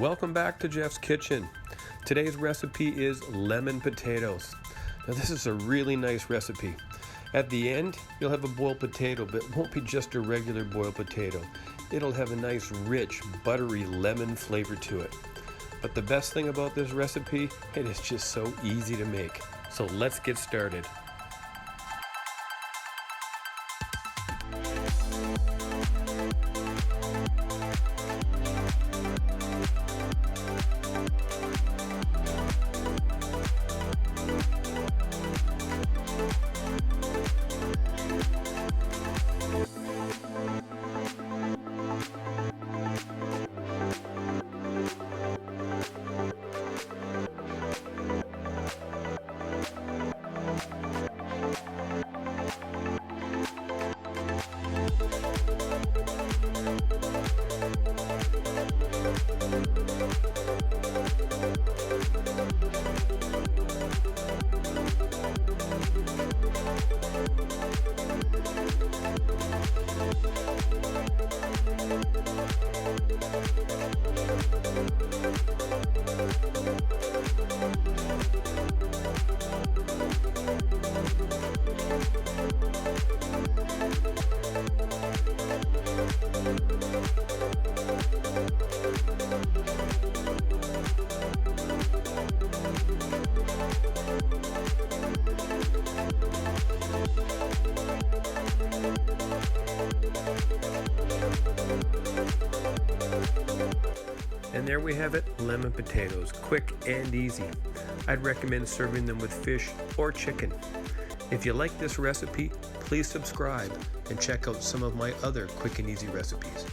Welcome back to Jeff's Kitchen. Today's recipe is lemon potatoes. Now this is a really nice recipe. At the end, you'll have a boiled potato, but it won't be just a regular boiled potato. It'll have a nice, rich, buttery lemon flavor to it. But the best thing about this recipe, it is just so easy to make. So let's get started. And there we have it, lemon potatoes, quick and easy. I'd recommend serving them with fish or chicken. If you like this recipe, please subscribe and check out some of my other quick and easy recipes.